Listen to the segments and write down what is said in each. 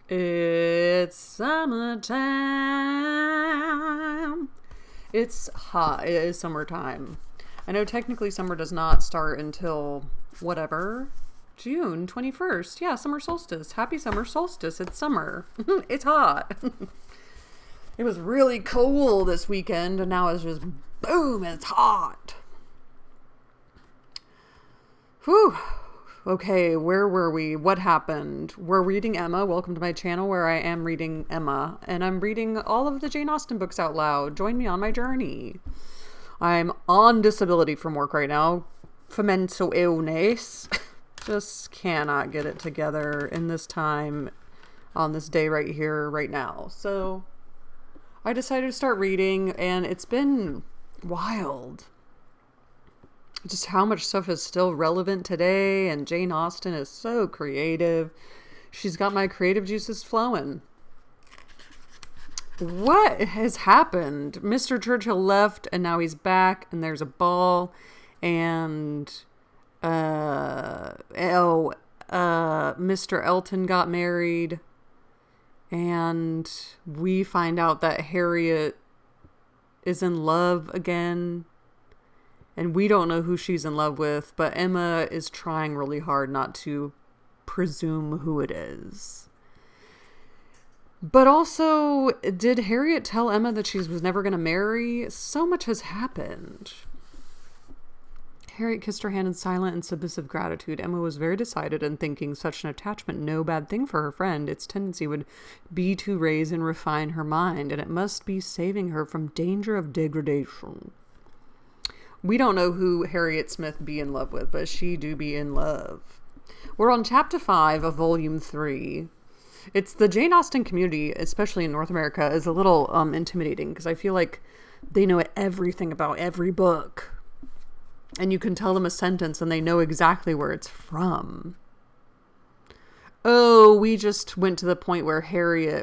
It's summertime. It's hot. It is summertime. I know technically summer does not start until whatever. June 21st. Yeah, summer solstice. Happy summer solstice. It's summer. It's hot. It was really cool this weekend and now it's just boom, it's hot. Whew. Okay, where were we? What happened? We're reading Emma. Welcome to my channel where I am reading Emma. And I'm reading all of the Jane Austen books out loud. Join me on my journey. I'm on disability from work right now. For mental illness. Just cannot get it together in this time, on this day right here, right now. So I decided to start reading and it's been wild. Just how much stuff is still relevant today, and Jane Austen is so creative. She's got my creative juices flowing. What has happened? Mr. Churchill left and now he's back and there's a ball and Mr. Elton got married and we find out that Harriet is in love again. And we don't know who she's in love with, but Emma is trying really hard not to presume who it is. But also, did Harriet tell Emma that she was never going to marry? So much has happened. Harriet kissed her hand in silent and submissive gratitude. Emma was very decided in thinking such an attachment no bad thing for her friend. Its tendency would be to raise and refine her mind, and it must be saving her from danger of degradation. We don't know who Harriet Smith be in love with, but she do be in love. We're on chapter 5 of volume 3. It's the Jane Austen community, especially in North America, is a little intimidating because I feel like they know everything about every book. And you can tell them a sentence and they know exactly where it's from. Oh, we just went to the point where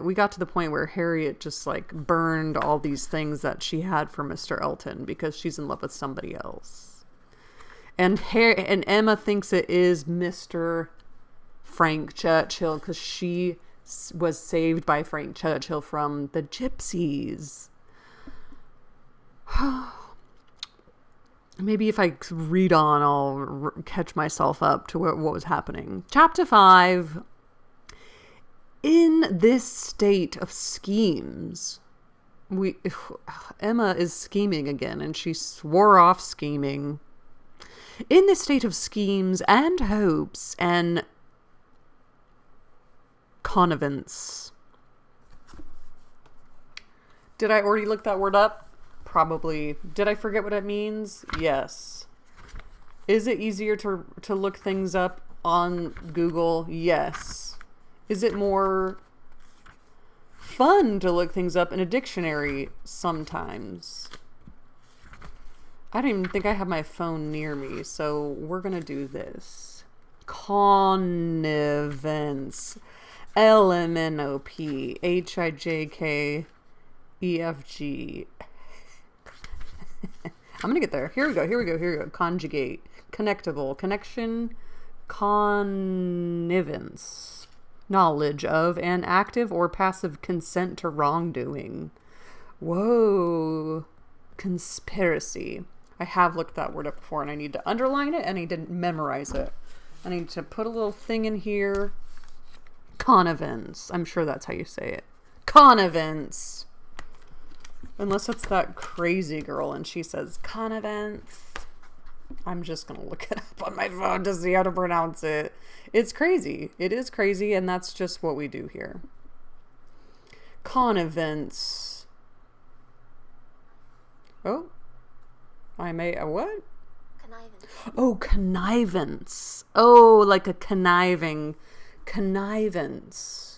we got to the point where Harriet just like burned all these things that she had for Mr. Elton because she's in love with somebody else. And Emma thinks it is Mr. Frank Churchill because she was saved by Frank Churchill from the gypsies. Maybe if I read on, I'll catch myself up to what was happening. Chapter 5. In this state of schemes, Emma is scheming again, and she swore off scheming. In this state of schemes and hopes and connivance. Did I already look that word up? Probably. Did I forget what it means? Yes. Is it easier to look things up on Google? Yes. Is it more fun to look things up in a dictionary sometimes? I don't even think I have my phone near me, so we're going to do this. Connivance. LMNOPHIJKEFG. I'm going to get there. Here we go. Conjugate. Connectable. Connection. Connivance. Knowledge of and active or passive consent to wrongdoing. Whoa. Conspiracy. I have looked that word up before and I need to underline it and I didn't memorize it. I need to put a little thing in here. Connivance. I'm sure that's how you say it. Connivance. Unless it's that crazy girl and she says connivance. I'm just going to look it up on my phone to see how to pronounce it. It's crazy. It is crazy, and that's just what we do here. Connivance. Oh. I may... A what? Connivance. Oh, connivance. Oh, like a conniving. Connivance.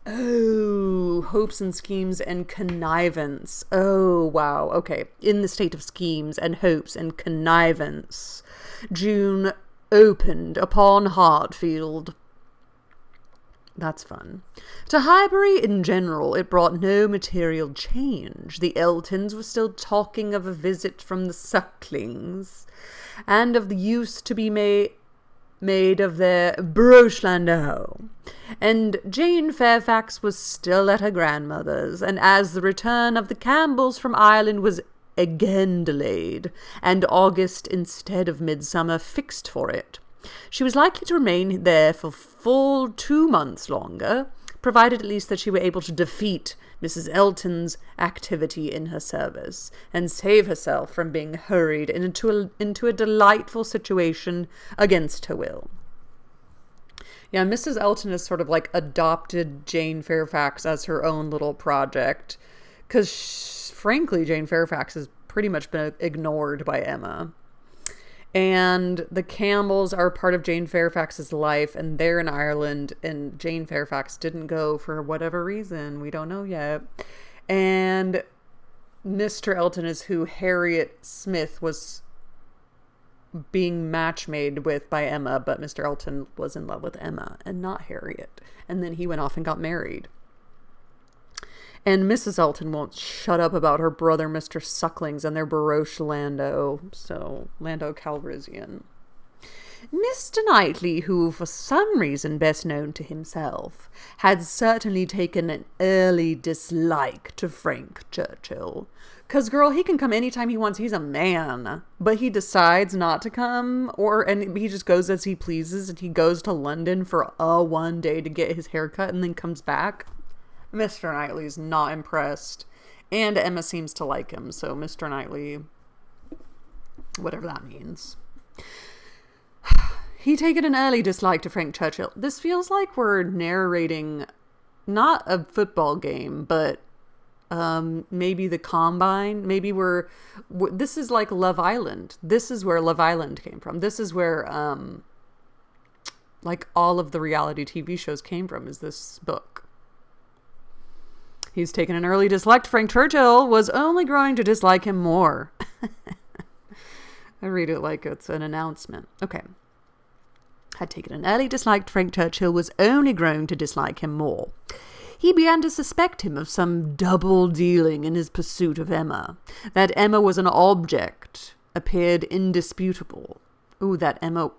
Oh, hopes and schemes and connivance. Oh, wow. Okay. In the state of schemes and hopes and connivance, June opened upon Hartfield. That's fun. To Highbury in general, it brought no material change. The Eltons were still talking of a visit from the Sucklings, and of the use to be made made of their broche landau. And Jane Fairfax was still at her grandmother's, and as the return of the Campbells from Ireland was again delayed, and August instead of midsummer fixed for it, she was likely to remain there for full 2 months longer, provided at least that she were able to defeat Mrs. Elton's activity in her service, and save herself from being hurried into a delightful situation against her will. Yeah, Mrs. Elton has sort of like adopted Jane Fairfax as her own little project, because frankly, Jane Fairfax has pretty much been ignored by Emma. And the Campbells are part of Jane Fairfax's life, and they're in Ireland, and Jane Fairfax didn't go for whatever reason. We don't know yet. And Mr. Elton is who Harriet Smith was being match made with by Emma, but Mr. Elton was in love with Emma and not Harriet. And then he went off and got married. And Mrs. Elton won't shut up about her brother, Mr. Sucklings, and their baroche landau. So, landau Calrissian. Mr. Knightley, who, for some reason best known to himself, had certainly taken an early dislike to Frank Churchill. 'Cause, girl, he can come anytime he wants. He's a man. But he decides not to come, and he just goes as he pleases, and he goes to London for one day to get his hair cut and then comes back. Mr. Knightley's not impressed. And Emma seems to like him, so Mr. Knightley, whatever that means. He'd taken an early dislike to Frank Churchill. This feels like we're narrating not a football game, but maybe the Combine. Maybe this is like Love Island. This is where Love Island came from. This is where like all of the reality TV shows came from, is this book. He's taken an early dislike to Frank Churchill, was only growing to dislike him more. I read it like it's an announcement. Okay. Had taken an early dislike to Frank Churchill, was only growing to dislike him more. He began to suspect him of some double dealing in his pursuit of Emma. That Emma was an object appeared indisputable. That Emma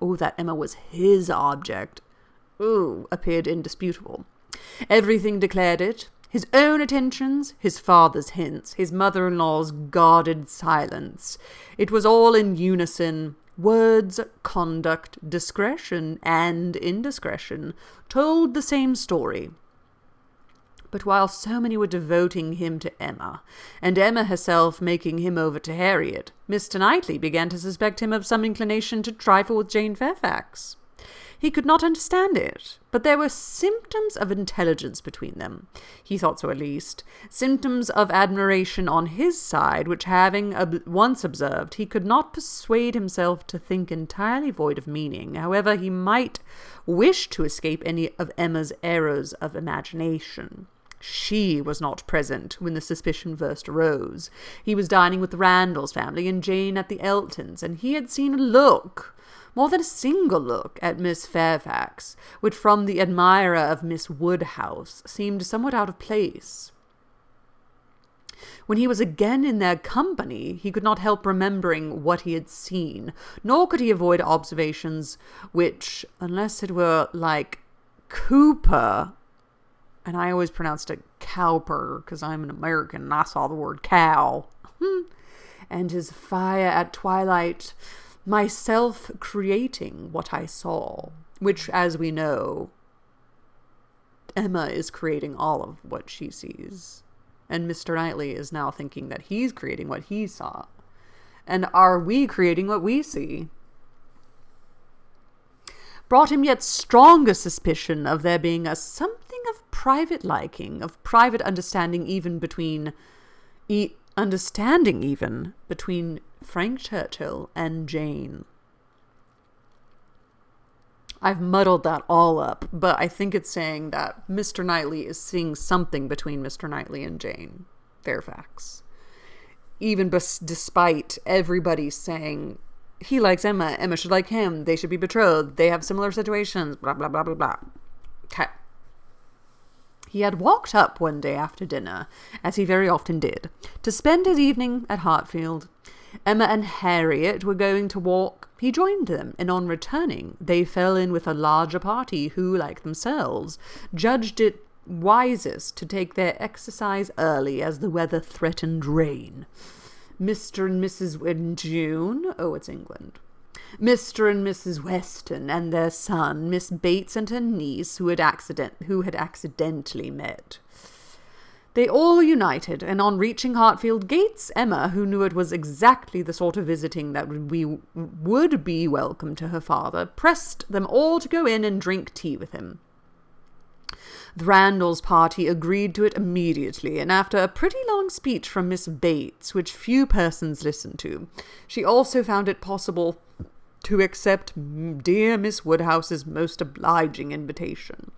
was his object. Appeared indisputable. Everything declared it. His own attentions, his father's hints, his mother-in-law's guarded silence. It was all in unison. Words, conduct, discretion, and indiscretion told the same story. But while so many were devoting him to Emma, and Emma herself making him over to Harriet, Mr. Knightley began to suspect him of some inclination to trifle with Jane Fairfax. He could not understand it, but there were symptoms of intelligence between them. He thought so at least. Symptoms of admiration on his side, which having once observed, he could not persuade himself to think entirely void of meaning. However, he might wish to escape any of Emma's errors of imagination. She was not present when the suspicion first arose. He was dining with the Randalls family and Jane at the Eltons, and he had seen a look, more than a single look, at Miss Fairfax, which from the admirer of Miss Woodhouse seemed somewhat out of place. When he was again in their company, he could not help remembering what he had seen, nor could he avoid observations which, unless it were like Cooper, and I always pronounced it Cowper because I'm an American and I saw the word cow, and his fire at twilight, myself creating what I saw, which, as we know, Emma is creating all of what she sees. And Mr. Knightley is now thinking that he's creating what he saw. And are we creating what we see? Brought him yet stronger suspicion of there being something of private liking, of private understanding even between Frank Churchill and Jane. I've muddled that all up, but I think it's saying that Mr. Knightley is seeing something between Mr. Knightley and Jane Fairfax. Even despite everybody saying he likes Emma, Emma should like him, they should be betrothed, they have similar situations, blah, blah, blah, blah, blah. Okay. He had walked up one day after dinner, as he very often did, to spend his evening at Hartfield. Emma and Harriet were going to walk He joined them, and on returning, they fell in with a larger party who, like themselves, judged it wisest to take their exercise early, as the weather threatened rain. Mr. and Mrs. in June, it's England. Mr. and Mrs. Weston and their son, Miss Bates and her niece, who had accidentally met. They all united, and on reaching Hartfield gates, Emma, who knew it was exactly the sort of visiting that would be welcome to her father, pressed them all to go in and drink tea with him. The Randalls' party agreed to it immediately, and after a pretty long speech from Miss Bates, which few persons listened to, she also found it possible to accept dear Miss Woodhouse's most obliging invitation.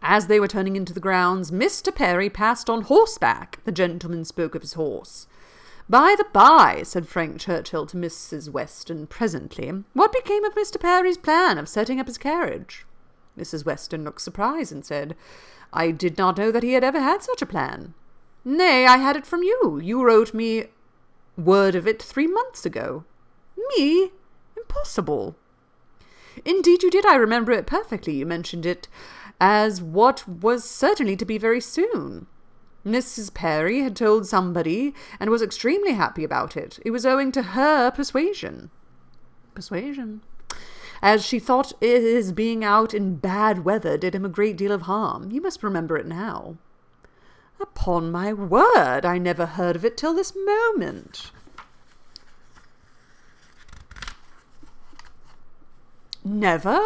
As they were turning into the grounds, Mr. Perry passed on horseback. The gentleman spoke of his horse. "By the by," said Frank Churchill to Mrs. Weston presently, "what became of Mr. Perry's plan of setting up his carriage?" Mrs. Weston looked surprised and said, "I did not know that he had ever had such a plan." "Nay, I had it from you. You wrote me word of it 3 months ago." "Me? Impossible." "Indeed you did. I remember it perfectly. You mentioned it as what was certainly to be very soon. Mrs. Perry had told somebody and was extremely happy about it. It was owing to her persuasion. As she thought his being out in bad weather did him a great deal of harm. You must remember it now." "Upon my word, I never heard of it till this moment." "Never?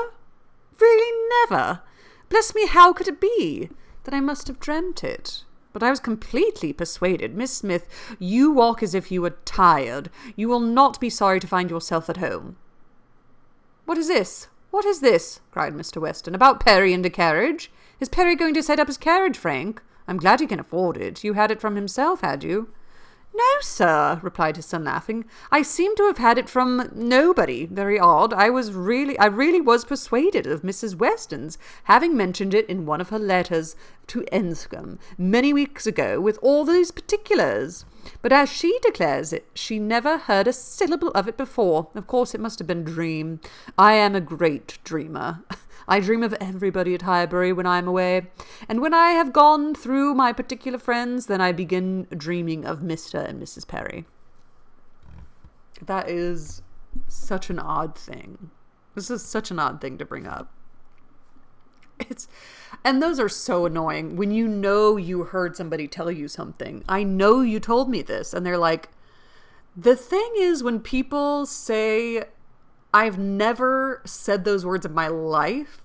Really never? Bless me, how could it be? Then I must have dreamt it. But I was completely persuaded. Miss Smith, you walk as if you were tired. You will not be sorry to find yourself at home." "What is this? What is this?" cried Mr. Weston. "About Perry and a carriage? Is Perry going to set up his carriage, Frank? I'm glad he can afford it. You had it from himself, had you?" "No, sir," replied his son, laughing. "I seem to have had it from nobody. Very odd. I really was persuaded of Mrs. Weston's having mentioned it in one of her letters to Enscombe many weeks ago, with all these particulars. But as she declares it, she never heard a syllable of it before. Of course, it must have been a dream. I am a great dreamer. I dream of everybody at Highbury when I am away, and when I have gone through my particular friends, then I begin dreaming of Mr. and Mrs. Perry." That is such an odd thing. This is such an odd thing to bring up. And those are so annoying when you know you heard somebody tell you something. "I know you told me this," and they're like, the thing is when people say, "I've never said those words in my life,"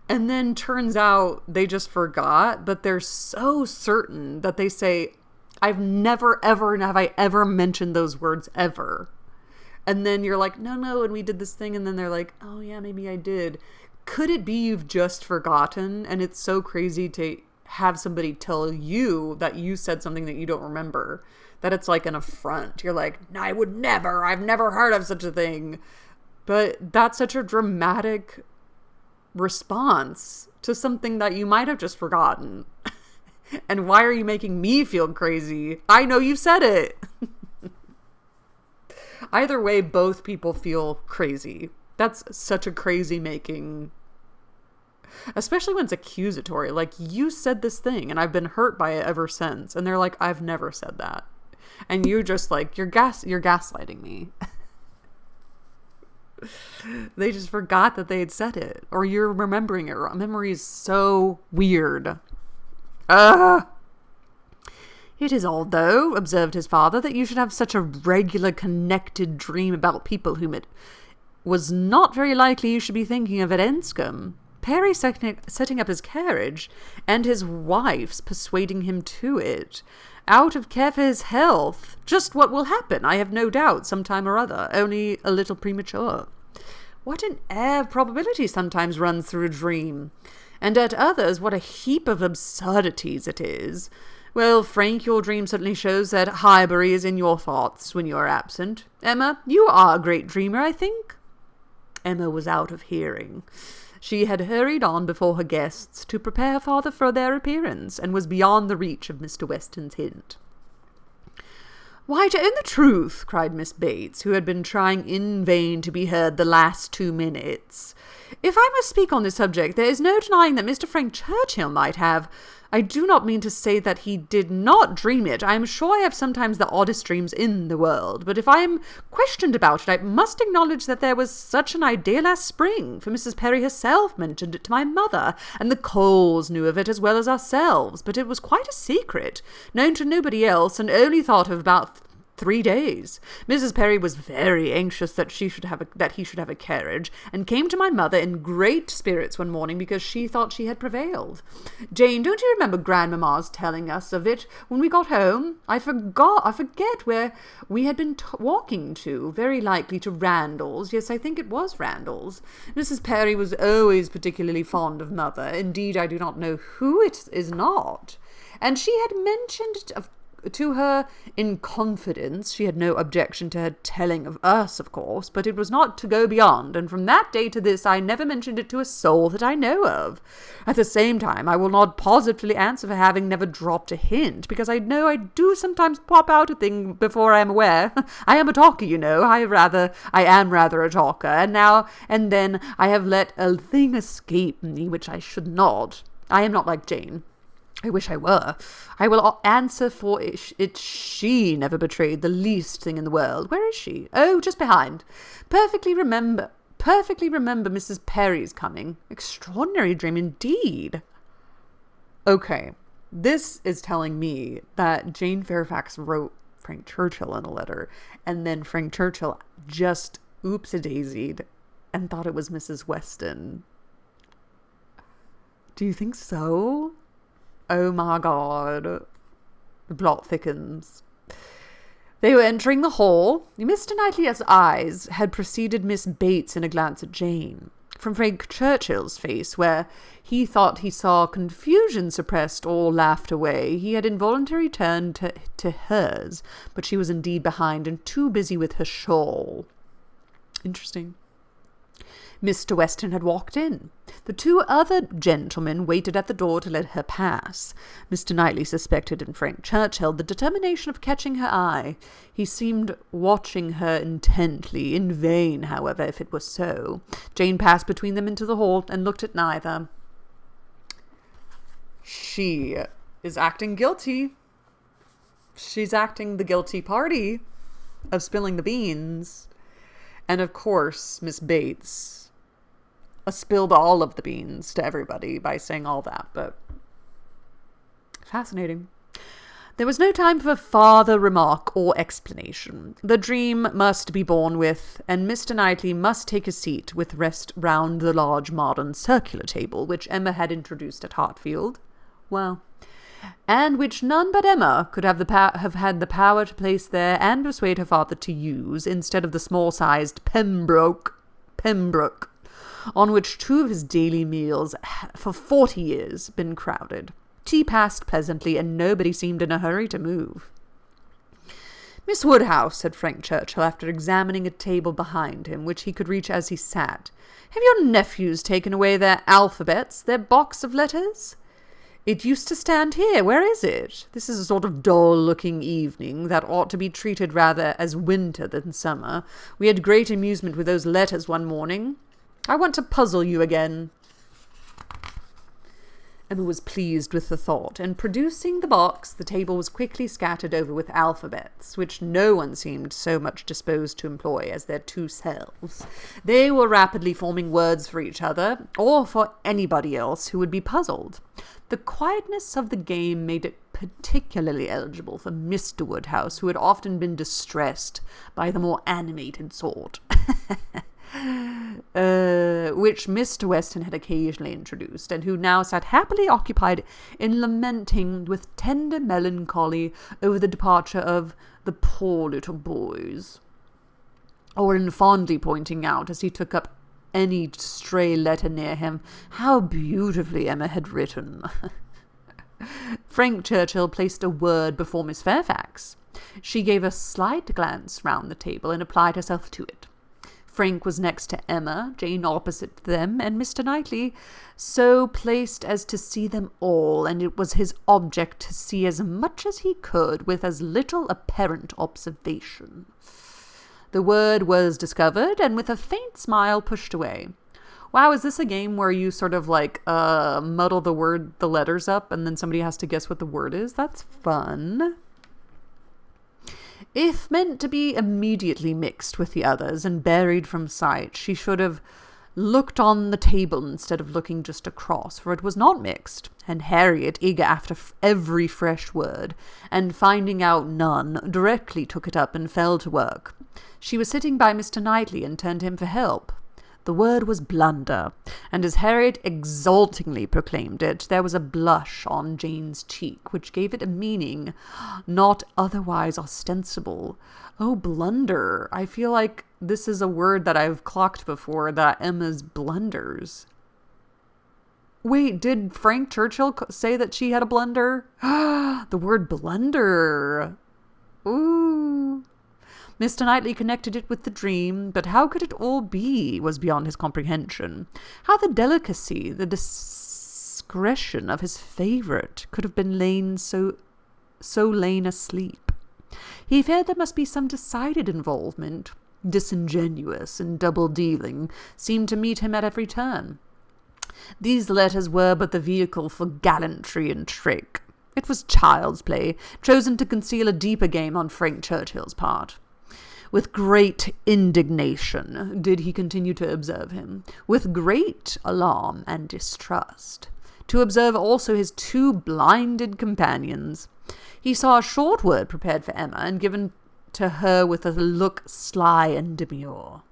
and then turns out they just forgot, but they're so certain that they say, "I've never, ever, have I ever mentioned those words ever." And then you're like, no, and we did this thing, and then they're like, "Oh yeah, maybe I did." Could it be you've just forgotten, and it's so crazy to have somebody tell you that you said something that you don't remember, that it's like an affront? You're like, "I would never, I've never heard of such a thing." But that's such a dramatic response to something that you might have just forgotten. And why are you making me feel crazy? I know you said it. Either way, both people feel crazy. That's such a crazy making, especially when it's accusatory. Like, "You said this thing and I've been hurt by it ever since." And they're like, "I've never said that." And you're just like, you're gaslighting me. They just forgot that they had said it, or you're remembering it wrong. Memory is so weird. "It is odd, though," observed his father, "that you should have such a regular connected dream about people whom it was not very likely you should be thinking of at Enscombe. Perry setting up his carriage, and his wife's persuading him to it, out of care for his health. Just what will happen, I have no doubt, some time or other, only a little premature. What an air of probability sometimes runs through a dream, and at others what a heap of absurdities it is. Well, Frank, your dream certainly shows that Highbury is in your thoughts when you are absent. Emma, you are a great dreamer, I think." Emma was out of hearing. She had hurried on before her guests to prepare her father for their appearance, and was beyond the reach of Mr. Weston's hint. "Why, to own the truth," cried Miss Bates, who had been trying in vain to be heard the last 2 minutes, "if I must speak on this subject, there is no denying that Mr. Frank Churchill might have. I do not mean to say that he did not dream it. I am sure I have sometimes the oddest dreams in the world, but if I am questioned about it, I must acknowledge that there was such an idea last spring, for Mrs. Perry herself mentioned it to my mother, and the Coles knew of it as well as ourselves, but it was quite a secret, known to nobody else, and only thought of about 3 days. Mrs. Perry was very anxious that he should have a carriage, and came to my mother in great spirits one morning because she thought she had prevailed. Jane, don't you remember grandmamma's telling us of it when we got home? I forget where we had been walking to, very likely to Randall's. Yes, I think it was Randall's. Mrs. Perry was always particularly fond of mother. Indeed, I do not know who it is not. And she had mentioned to her in confidence. She had no objection to her telling of us, of course, but it was not to go beyond, and from that day to this I never mentioned it to a soul that I know of. At the same time, I will not positively answer for having never dropped a hint, because I know I do sometimes pop out a thing before I am aware. I am a talker, you know. I am rather a talker, and now and then I have let a thing escape me which I should not. I am not like Jane. I wish I were. I will answer for it. She never betrayed the least thing in the world. Where is she? Oh, just behind. Perfectly remember Mrs. Perry's coming. Extraordinary dream indeed. Okay, this is telling me that Jane Fairfax wrote Frank Churchill in a letter, and then Frank Churchill just oopsie-daisied and thought it was Mrs. Weston. Do you think so? Oh my God. The plot thickens. They were entering the hall. Mr. Knightley's eyes had preceded Miss Bates in a glance at Jane. From Frank Churchill's face, where he thought he saw confusion suppressed or laughed away, he had involuntarily turned to hers, but she was indeed behind and too busy with her shawl. Interesting. Mr. Weston had walked in. The 2 other gentlemen waited at the door to let her pass. Mr. Knightley suspected in Frank Churchill the determination of catching her eye. He seemed watching her intently, in vain, however, if it was so. Jane passed between them into the hall and looked at neither. She is acting guilty. She's acting the guilty party of spilling the beans. And of course, Miss Bates spilled all of the beans to everybody by saying all that, but fascinating. There was no time for farther remark or explanation. The dream must be borne with, and Mr. Knightley must take a seat with rest round the large modern circular table which Emma had introduced at Hartfield. Well, and which none but Emma could have had the power to place there and persuade her father to use, instead of the small-sized Pembroke, on which 2 of his daily meals for 40 years been crowded. Tea passed pleasantly, and nobody seemed in a hurry to move. "Miss Woodhouse," said Frank Churchill, after examining a table behind him, which he could reach as he sat, "have your nephews taken away their alphabets, their box of letters? It used to stand here. Where is it? This is a sort of dull-looking evening that ought to be treated rather as winter than summer. We had great amusement with those letters one morning. I want to puzzle you again." Emma was pleased with the thought, and producing the box, the table was quickly scattered over with alphabets, which no one seemed so much disposed to employ as their 2 selves. They were rapidly forming words for each other, or for anybody else who would be puzzled. The quietness of the game made it particularly eligible for Mr. Woodhouse, who had often been distressed by the more animated sort. Which Mr. Weston had occasionally introduced, and who now sat happily occupied in lamenting with tender melancholy over the departure of the poor little boys, or in fondly pointing out, as he took up any stray letter near him, how beautifully Emma had written. Frank Churchill placed a word before Miss Fairfax. She gave a slight glance round the table and applied herself to it. Frank was next to Emma, Jane opposite them, and Mr. Knightley so placed as to see them all, and it was his object to see as much as he could with as little apparent observation. The word was discovered, and with a faint smile pushed away. Wow, is this a game where you sort of muddle the letters up, and then somebody has to guess what the word is? That's fun. If meant to be immediately mixed with the others and buried from sight, she should have looked on the table instead of looking just across, for it was not mixed, and Harriet, eager after every fresh word, and finding out none, directly took it up and fell to work. She was sitting by Mr. Knightley and turned to him for help. The word was blunder, and as Harriet exultingly proclaimed it, there was a blush on Jane's cheek, which gave it a meaning not otherwise ostensible. Oh, blunder. I feel like this is a word that I've clocked before, that Emma's blunders. Wait, did Frank Churchill say that she had a blunder? The word blunder. Ooh. Mr. Knightley connected it with the dream, but how could it all be was beyond his comprehension. How the delicacy, the discretion of his favourite could have been lain asleep. He feared there must be some decided involvement. Disingenuous and double-dealing seemed to meet him at every turn. These letters were but the vehicle for gallantry and trick. It was child's play, chosen to conceal a deeper game on Frank Churchill's part. With great indignation did he continue to observe him, with great alarm and distrust, to observe also his two blinded companions. He saw a short word prepared for Emma, and given to her with a look sly and demure.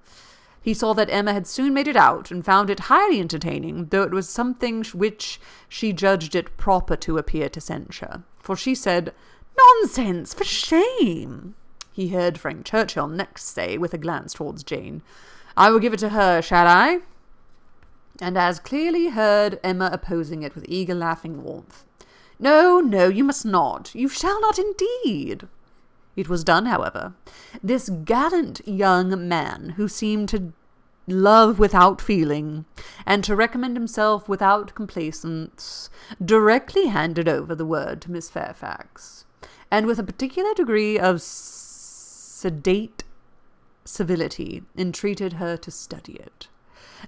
He saw that Emma had soon made it out, and found it highly entertaining, though it was something which she judged it proper to appear to censure. For she said, "Nonsense! For shame!" He heard Frank Churchill next say, with a glance towards Jane, "I will give it to her, shall I?" And as clearly heard Emma opposing it with eager laughing warmth. "No, no, you must not. You shall not indeed." It was done, however. This gallant young man, who seemed to love without feeling, and to recommend himself without complacence, directly handed over the word to Miss Fairfax, and with a particular degree of sedate civility entreated her to study it.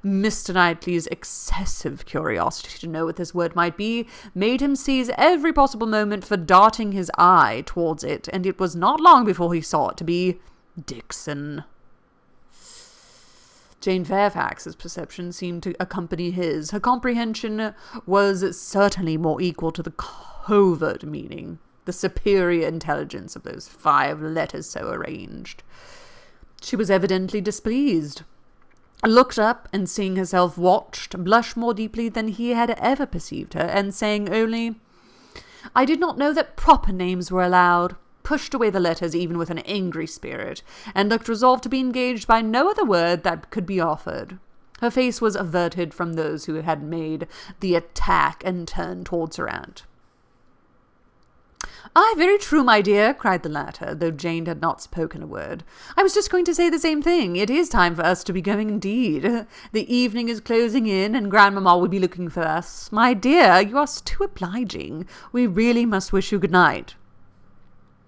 Mr. Knightley's excessive curiosity to know what this word might be made him seize every possible moment for darting his eye towards it, and it was not long before he saw it to be Dixon. Jane Fairfax's perception seemed to accompany his. Her comprehension was certainly more equal to the covert meaning, the superior intelligence of those 5 letters so arranged. She was evidently displeased, looked up, and seeing herself watched, blushed more deeply than he had ever perceived her, and saying only, "I did not know that proper names were allowed," pushed away the letters even with an angry spirit, and looked resolved to be engaged by no other word that could be offered. Her face was averted from those who had made the attack, and turned towards her aunt. "Ay, very true, my dear," cried the latter, though Jane had not spoken a word. "I was just going to say the same thing. It is time for us to be going indeed. The evening is closing in, and Grandmamma will be looking for us. My dear, you are too obliging. We really must wish you good night."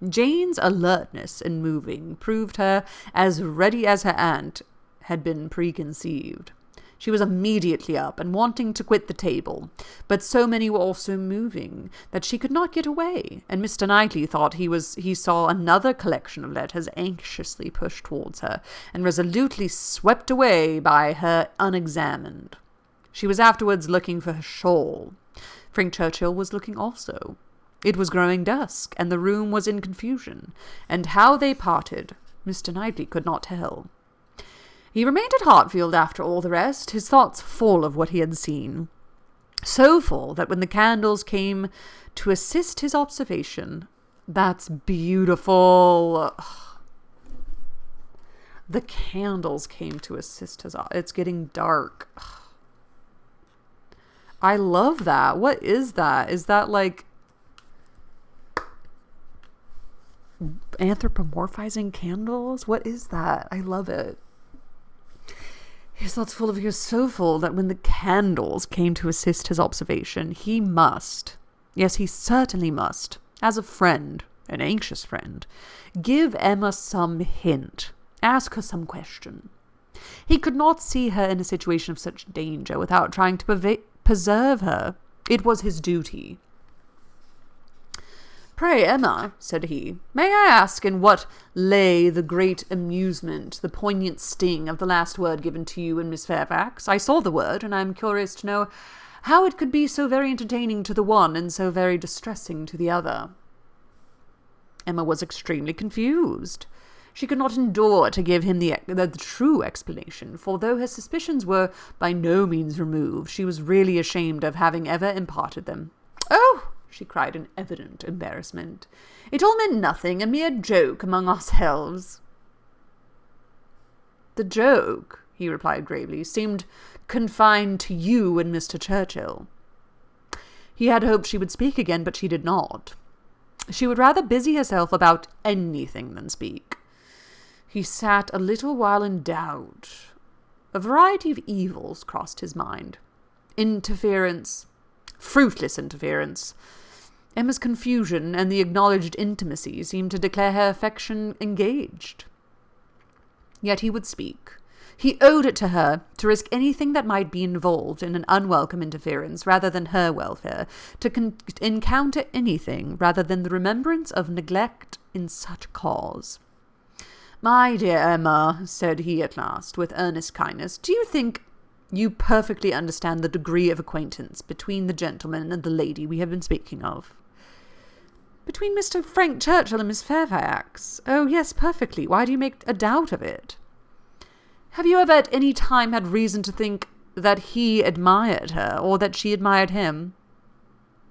Jane's alertness in moving proved her as ready as her aunt had been preconceived. She was immediately up and wanting to quit the table, but so many were also moving that she could not get away, and Mr. Knightley thought he saw another collection of letters anxiously pushed towards her, and resolutely swept away by her unexamined. She was afterwards looking for her shawl. Frank Churchill was looking also. It was growing dusk, and the room was in confusion, and how they parted, Mr. Knightley could not tell. He remained at Hartfield after all the rest, his thoughts full of what he had seen. So full that when the candles came to assist his observation, that's beautiful. The candles came to assist his. It's getting dark. I love that. What is that? Is that like anthropomorphizing candles? What is that? I love it. His thoughts full of her so full that when the candles came to assist his observation, he must, yes, he certainly must, as a friend, an anxious friend, give Emma some hint, ask her some question. He could not see her in a situation of such danger without trying to preserve her. It was his duty. "Pray, Emma," said he, "may I ask in what lay the great amusement, the poignant sting of the last word given to you and Miss Fairfax? I saw the word, and I am curious to know how it could be so very entertaining to the one and so very distressing to the other." Emma was extremely confused. She could not endure to give him the true explanation, for though her suspicions were by no means removed, she was really ashamed of having ever imparted them. "Oh!" she cried in evident embarrassment. "It all meant nothing, a mere joke among ourselves." "The joke," he replied gravely, "seemed confined to you and Mr. Churchill." He had hoped she would speak again, but she did not. She would rather busy herself about anything than speak. He sat a little while in doubt. A variety of evils crossed his mind. Interference, fruitless interference. Emma's confusion and the acknowledged intimacy seemed to declare her affection engaged. Yet he would speak. He owed it to her to risk anything that might be involved in an unwelcome interference rather than her welfare, to encounter anything rather than the remembrance of neglect in such a cause. "My dear Emma," said he at last, with earnest kindness, "do you think you perfectly understand the degree of acquaintance between the gentleman and the lady we have been speaking of?" "Between Mr. Frank Churchill and Miss Fairfax? Oh, yes, perfectly. Why do you make a doubt of it?" "Have you ever at any time had reason to think that he admired her, or that she admired him?"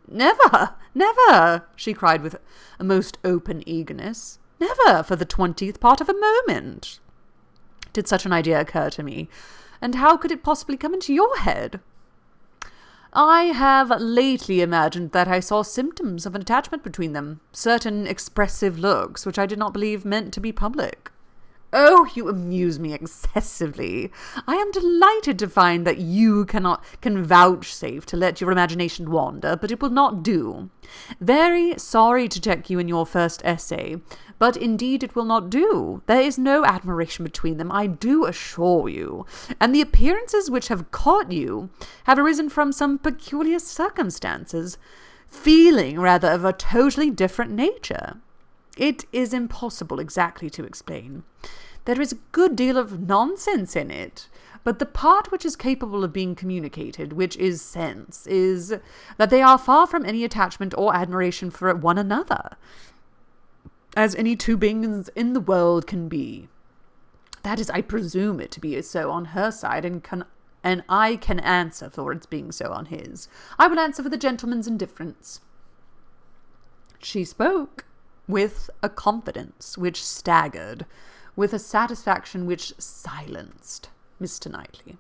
"Never, never!" she cried with a most open eagerness. "Never for the 20th part of a moment did such an idea occur to me. And how could it possibly come into your head?" "I have lately imagined that I saw symptoms of an attachment between them, certain expressive looks, which I did not believe meant to be public." "Oh, you amuse me excessively. I am delighted to find that you can vouchsafe to let your imagination wander, but it will not do. Very sorry to check you in your first essay, but indeed it will not do. There is no admiration between them, I do assure you, and the appearances which have caught you have arisen from some peculiar circumstances, feeling rather of a totally different nature. It is impossible exactly to explain. There is a good deal of nonsense in it, but the part which is capable of being communicated, which is sense, is that they are far from any attachment or admiration for one another, as any two beings in the world can be. That is, I presume it to be so on her side, and I can answer for its being so on his. I will answer for the gentleman's indifference." She spoke with a confidence which staggered, with a satisfaction which silenced Mr. Knightley.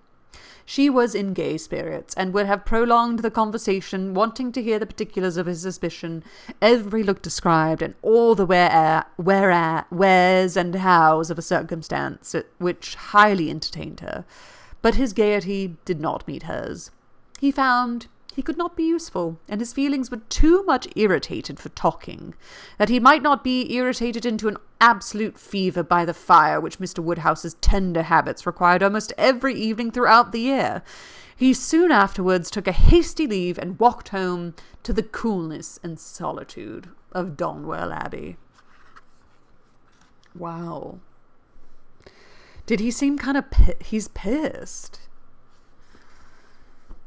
She was in gay spirits, and would have prolonged the conversation, wanting to hear the particulars of his suspicion, every look described, and all the wheres and hows of a circumstance which highly entertained her. But his gaiety did not meet hers. He found he could not be useful, and his feelings were too much irritated for talking, that he might not be irritated into an absolute fever by the fire which Mr. Woodhouse's tender habits required almost every evening throughout the year. He soon afterwards took a hasty leave and walked home to the coolness and solitude of Donwell Abbey. Wow. Did he seem kind of he's pissed?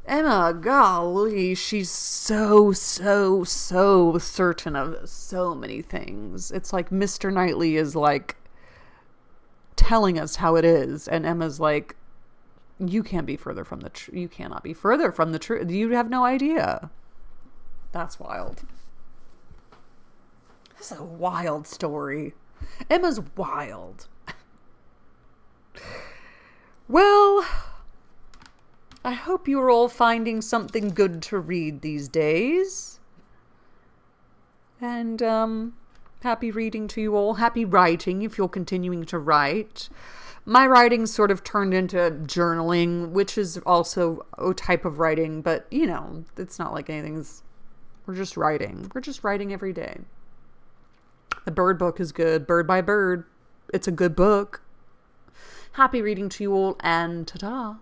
Emma, golly, she's so certain of so many things. It's like Mr. Knightley is like telling us how it is, and Emma's like, you can't be further from the you cannot be further from the truth. You have no idea. That's wild. This is a wild story. Emma's wild. Well, I hope you're all finding something good to read these days. And happy reading to you all. Happy writing if you're continuing to write. My writing sort of turned into journaling, which is also a type of writing, but you know, it's not like anything's, we're just writing. We're just writing every day. The Bird book is good. Bird by Bird. It's a good book. Happy reading to you all, and ta-ta.